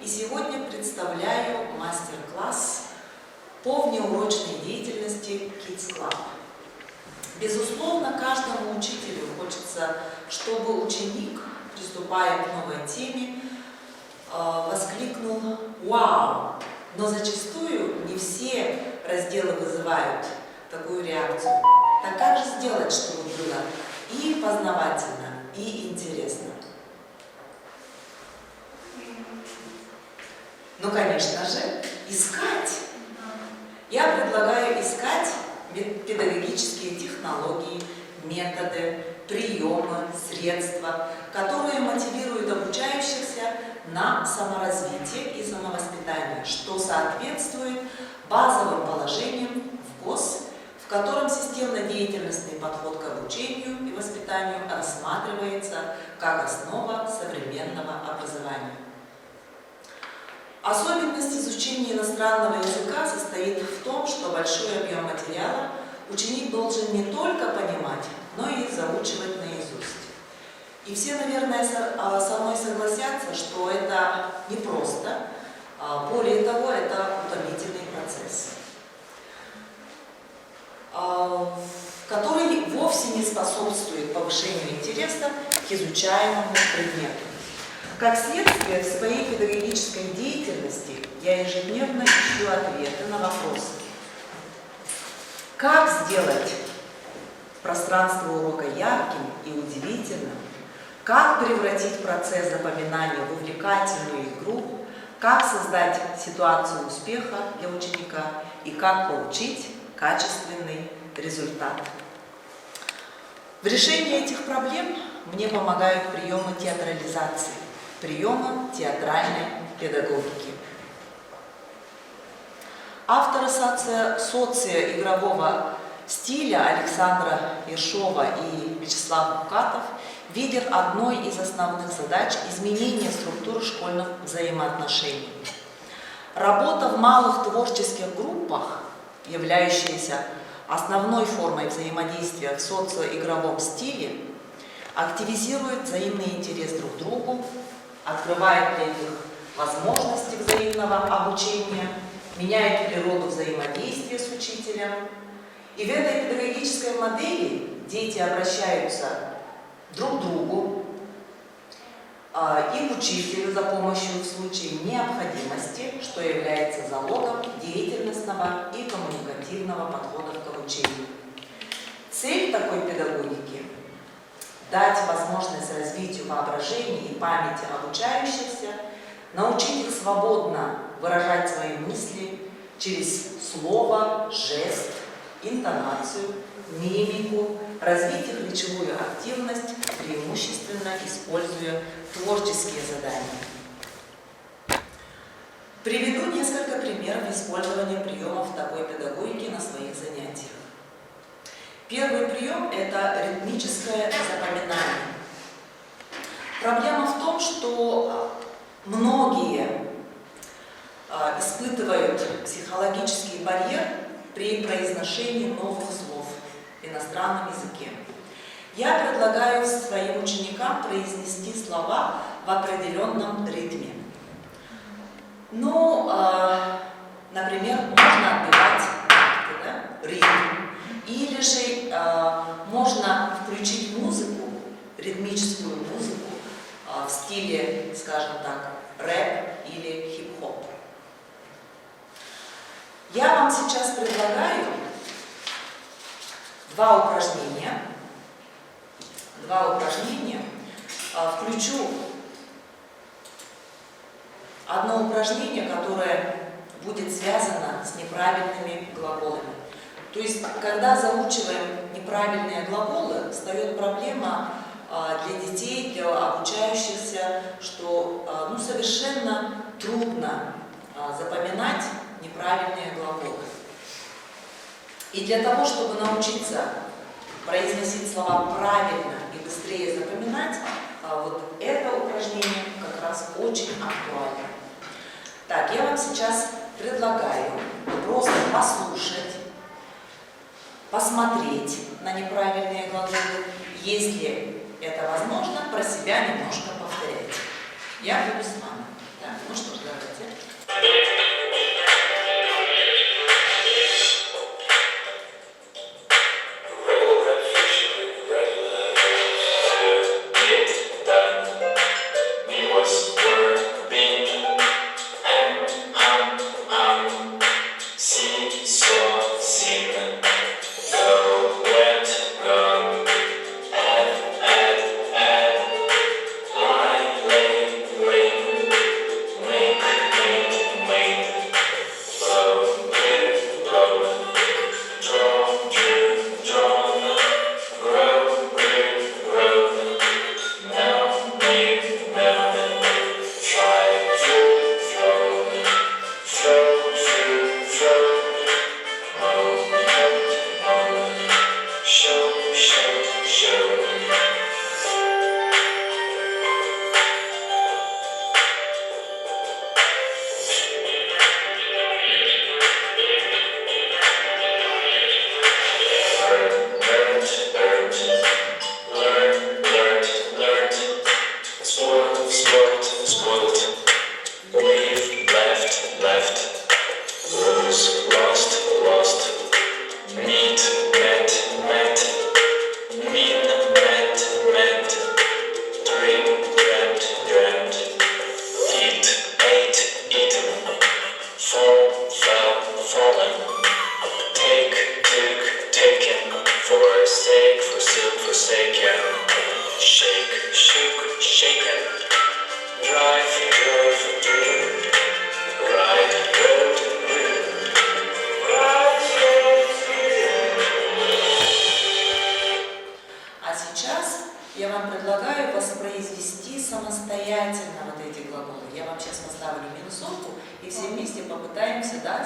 сегодня представляю мастер-класс по внеурочной деятельности Kids Club. Безусловно, каждому учителю хочется, чтобы ученик, приступая к новой теме, воскликнул «Вау!», но зачастую не все разделы вызывают такую реакцию. Так как же сделать, чтобы было и познавательно, и интересно? Ну, конечно же, искать. Я предлагаю искать педагогические технологии, методы, приемы, средства, которые мотивируют обучающихся на саморазвитие и самовоспитание, что соответствует базовым положениям в ГОС, в котором системно-деятельностный подход к обучению и воспитанию рассматривается как основа современного образования. Особенность изучения иностранного языка состоит в том, что большой объем материала ученик должен не только понимать, но и заучивать наизусть. И все, наверное, со мной согласятся, что это непросто, более того, это утомительный процесс, который вовсе не способствует повышению интереса к изучаемому предмету. Как следствие, в своей педагогической деятельности я ежедневно ищу ответы на вопросы. Как сделать пространство урока ярким и удивительным? Как превратить процесс запоминания в увлекательную игру? Как создать ситуацию успеха для ученика? И как получить качественный результат? В решении этих проблем мне помогают приемы театрализации, приемы театральной педагогики. Авторы социоигрового стиля Александра Ершова и Вячеслав Букатов видят одной из основных задач изменения структуры школьных взаимоотношений. Работа в малых творческих группах, являющаяся основной формой взаимодействия в социоигровом стиле, активизирует взаимный интерес друг к другу, открывает для них возможности взаимного обучения, меняет природу взаимодействия с учителем. И в этой педагогической модели дети обращаются друг к другу и к учителю за помощью в случае необходимости, что является залогом деятельностного и коммуникативного подхода к обучению. Цель такой педагогики – дать возможность развитию воображения и памяти обучающихся, научить их свободно выражать свои мысли через слово, жест, интонацию, мимику, развить их речевую активность, преимущественно используя творческие задания. Приведу несколько примеров использования приемов такой педагогики на своих занятиях. Первый прием – это ритмическое запоминание. Проблема в том, что многие испытывают психологический барьер при произношении новых слов в иностранном языке. Я предлагаю своим ученикам произнести слова в определенном ритме. Ну, например, можно отбивать ритм. Или же можно включить музыку, ритмическую музыку в стиле, скажем так, рэп или хип-хоп. Я вам сейчас предлагаю два упражнения. Включу одно упражнение, которое будет связано с неправильными глаголами. То есть, когда заучиваем неправильные глаголы, встает проблема для детей, для обучающихся, что совершенно трудно запоминать неправильные глаголы. И для того, чтобы научиться произносить слова правильно и быстрее запоминать, вот это упражнение как раз очень актуально. Так, я вам сейчас предлагаю просто послушать, посмотреть на неправильные глаголы, если это возможно, про себя немножко повторять. Я буду с вами. Так, ну что ж, давайте.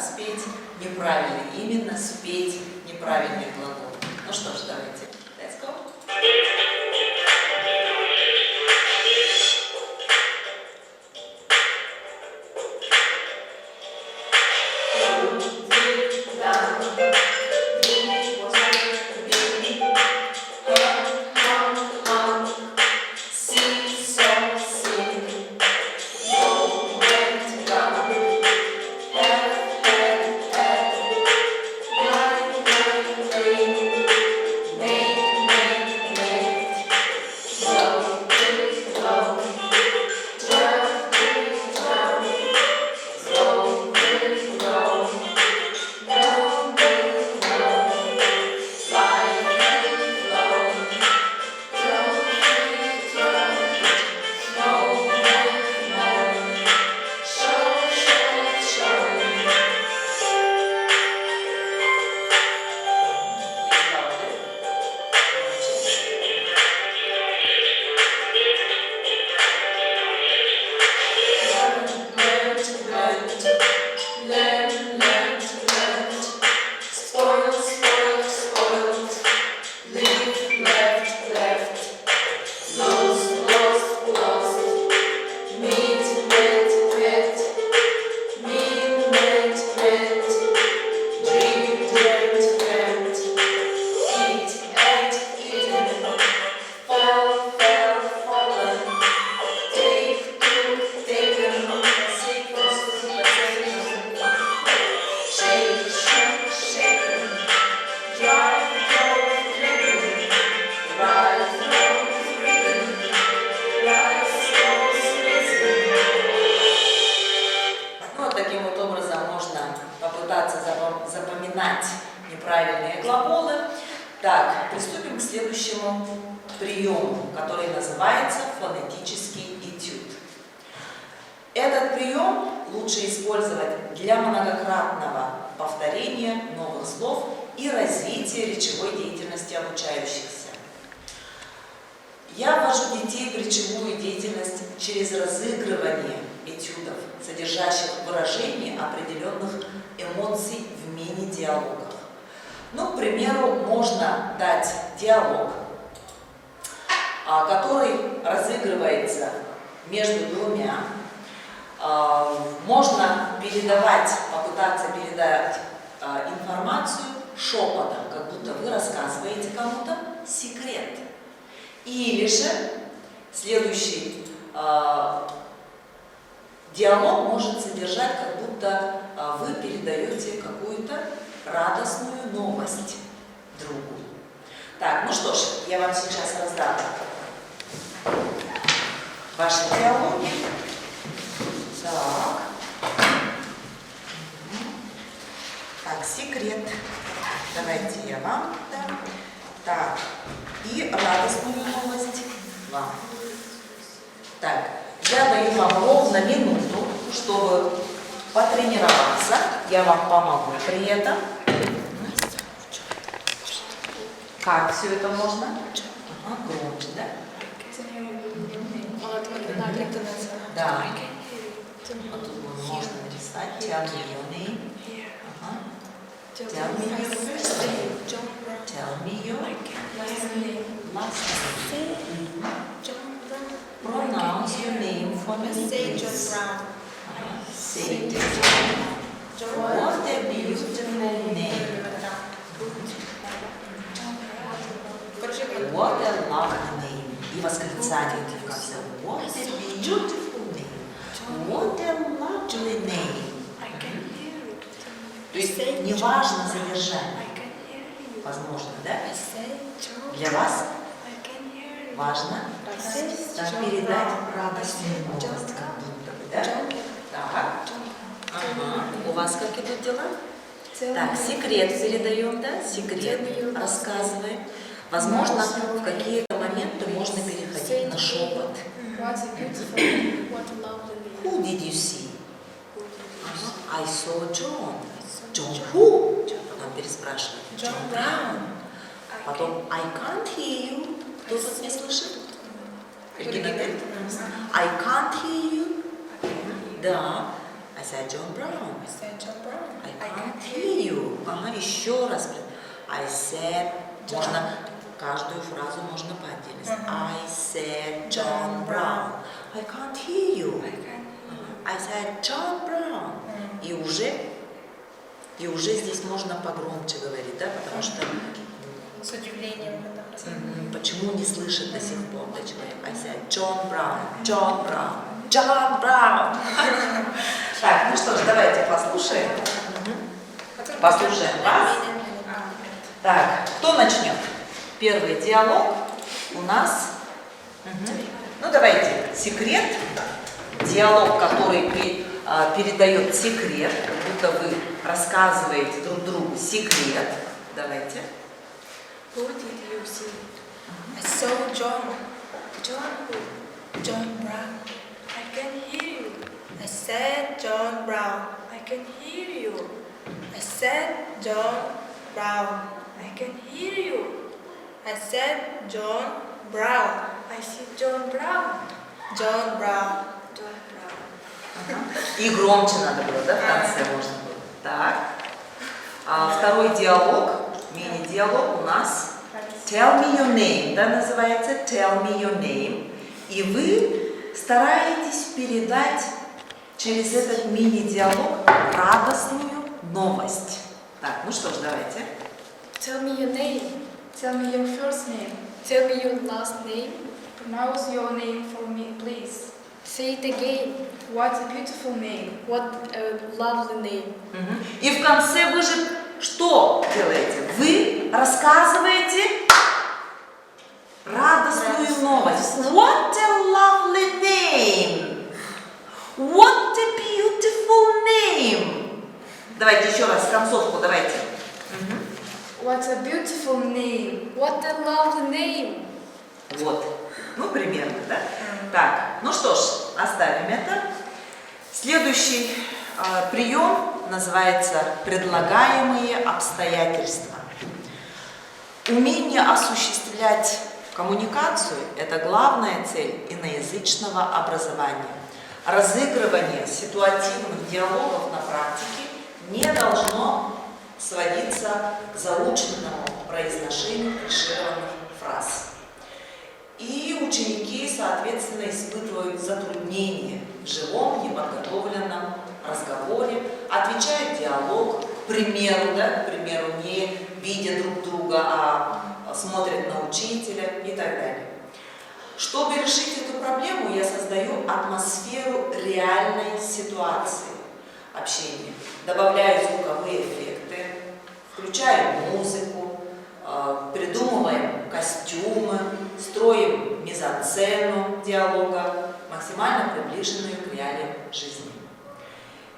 спеть неправильный, именно спеть неправильный глагол. Ну что ж, давайте. Let's go. Запоминать неправильные глаголы. Так, приступим к следующему приему, который называется фонетический этюд. Этот прием лучше использовать для многократного повторения новых слов и развития речевой деятельности обучающихся. Я ввожу детей в речевую деятельность через разыгрывание этюдов, содержащих выражение определенных эмоций в мини-диалогах. Ну, к примеру, можно дать диалог, который разыгрывается между двумя. Можно попытаться передать информацию шепотом, как будто вы рассказываете кому-то секрет. Или же следующий диалог может содержать, как будто вы передаете какую-то радостную новость другу. Так, ну что ж, я вам сейчас раздам ваши диалоги. Так, секрет. Давайте я вам дам. Так, и радостную новость вам. Так, я даю вам ровно минуту, чтобы потренироваться. Я вам помогу при этом. Как все это можно? Ага, громче, да? Да. Вот тут можно написать tell me your name. Ага. Tell me your first name. Tell me your last name. Pronounce your name for me, please. Say John Brown. What a beautiful name. What a lovely name. И восклицание в конце. What a beautiful name. What a lovely name. То есть не важно содержание. Возможно, да? Для вас важно передать радостную новость, как будто бы, да? Так. Ага. У вас как идут дела? Так, секрет передаем, да? Секрет рассказываем. Возможно, в какие-то моменты можно переходить на шепот. Who did you see? I saw John. John who? Потом переспрашивает. John Brown. Потом I can't hear you. Кто вас не слышит? I can't hear you. Да. I said John Brown. I Ага, еще раз. I said. Можно каждую фразу можно по отдельности. I said John Brown. I can't hear you. I said John Brown. И уже здесь можно погромче говорить, да, потому что С удивлением это. почему не слышит до сих пор, да, человек. I said John Brown, John Brown, John Brown. Так, ну что ж, давайте послушаем. Послушаем вас. Так, кто начнет? Первый диалог у нас. Ну давайте, секрет. Диалог, который передает секрет, как будто вы рассказываете друг другу секрет. Давайте. Who did you see? I saw John. John who? John Brown. I can hear you. I said John Brown. I can hear you. I said John Brown. I can hear you. I said John Brown. I see John Brown. John Brown. John Brown. И громче надо было, да, в конце можно было. Так. Второй диалог, мини-диалог у нас. Tell me your name, да, называется Tell me your name. И вы стараетесь передать через этот мини-диалог радостную новость. Так, ну что ж, давайте. Tell me your name. Tell me your first name. Tell me your last name. Pronounce your name for me, please. Say it again. What a beautiful name. What a lovely name. И в конце вы же что делаете? Вы рассказываете радостную новость. What a lovely name! What a beautiful name! Давайте еще раз концовку, давайте. What a beautiful name. What a lovely name. Вот. Ну, примерно, да? Так, ну что ж, оставим это. Следующий прием называется «Предлагаемые обстоятельства». Умение осуществлять коммуникацию – это главная цель иноязычного образования. Разыгрывание ситуативных диалогов на практике не должно сводиться к заученному произношению клишированных фраз. И ученики, соответственно, испытывают затруднения в живом, неподготовленном разговоре, отвечают в диалог, к примеру, не видя друг друга, а смотрят на учителя и так далее. Чтобы решить эту проблему, я создаю атмосферу реальной ситуации общения. Добавляю звуковые эффекты, включаю музыку, придумываем костюмы, строим мизансцену диалога, максимально приближенную к реалиям жизни.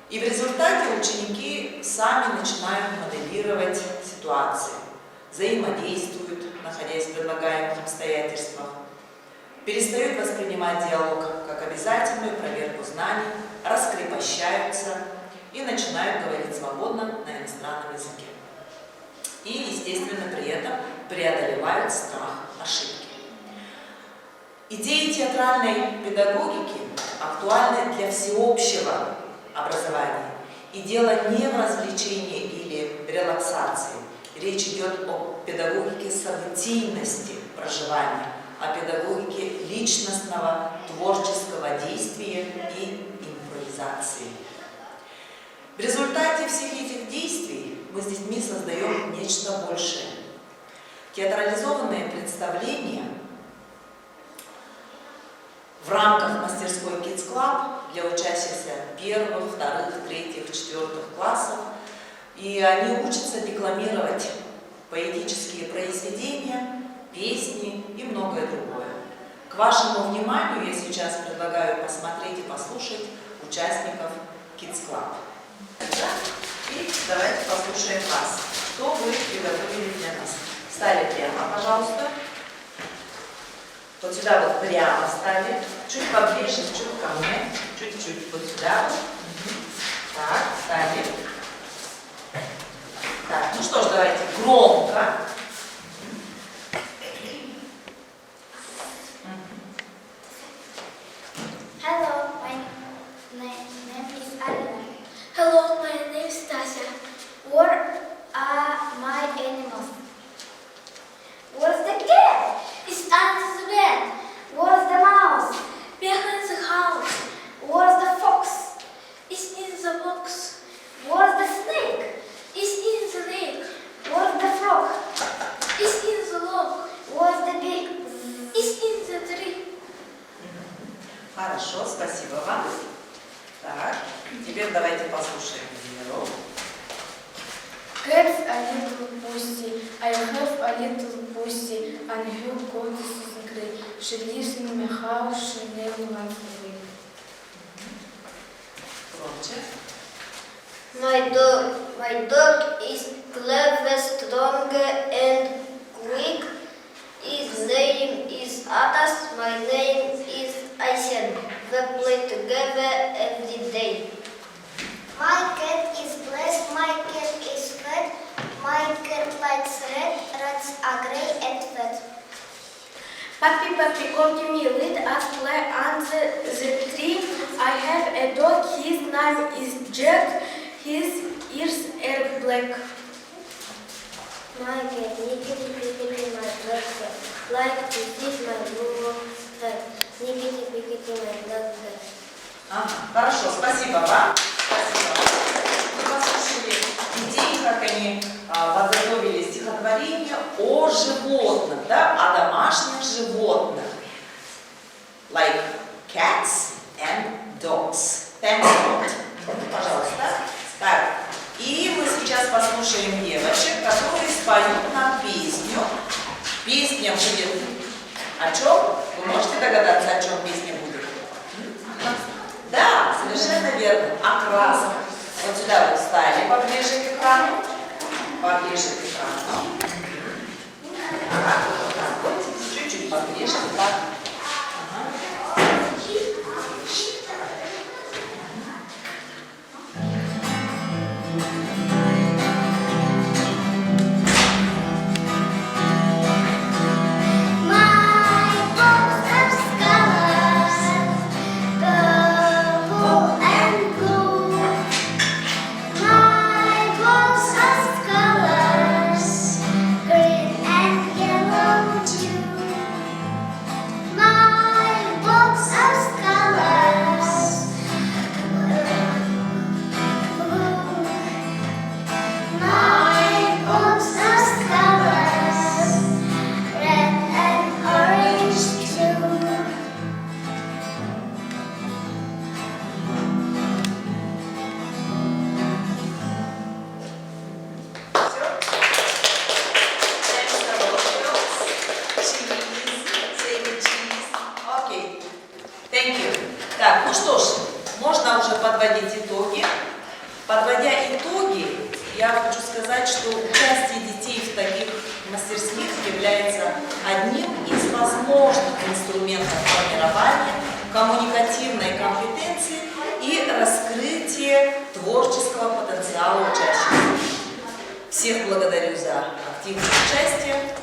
И в результате ученики сами начинают моделировать ситуации, взаимодействуют, находясь в предлагаемых обстоятельствах, перестают воспринимать диалог как обязательную проверку знаний, раскрепощаются и начинают говорить свободно на иностранном языке. И, естественно, при этом преодолевают страх ошибки. Идеи театральной педагогики актуальны для всеобщего образования. И дело не в развлечении или релаксации. Речь идет о педагогике событийности проживания, о педагогике личностного творческого действия и импровизации. В результате всех этих действий мы с детьми создаем нечто большее. Театрализованные представления в рамках мастерской Kids Club для учащихся 1, 2, 3, 4 классов. И они учатся декламировать поэтические произведения, песни и многое другое. К вашему вниманию я сейчас предлагаю посмотреть и послушать участников Kids Club. И давайте послушаем вас. Что вы приготовили для нас? Встали прямо, пожалуйста. Вот сюда вот прямо встали. Чуть поближе, чуть ко мне. Чуть-чуть вот сюда. Так, встали. Так, ну что ж, давайте громко. Hello, my name is Alina. Hello, my name is Tasha. What are Cat's a little pussy. I have a little pussy, and her coat is grey. She lives in my house. She never runs away. Громче. My dog is clever, strong, and quick. His name is Atas. My name is Aysen. We play together every day. My cat is blessed, my cat is fat, my cat likes red, rats are grey and fat. Puppy, puppy, come to me, let us play under the tree. I have a dog, his name is Jack, his ears are black. My cat nippity pickety my black cat. Like to sit my blue head. Nippity pickety my black cat. Ага, хорошо, спасибо вам. Спасибо. Мы послушали детей, как они подготовили стихотворение о животных, да, о домашних животных. Like cats and dogs. Thanks a lot. Пожалуйста. Так, и мы сейчас послушаем девочек, которые споют нам песню. Песня будет о чем? Вы можете догадаться, о чем песня будет? Да, совершенно верно. О красках. Вот сюда вот встали поближе к экрану. Поближе к экрану. Так, вот, чуть-чуть поближе. Так. Ага. Thank you. Так, ну что ж, можно уже подводить итоги. Подводя итоги, я хочу сказать, что участие детей в таких мастерских является одним из возможных инструментов формирования коммуникативной компетенции и раскрытия творческого потенциала учащихся. Всех благодарю за активное участие.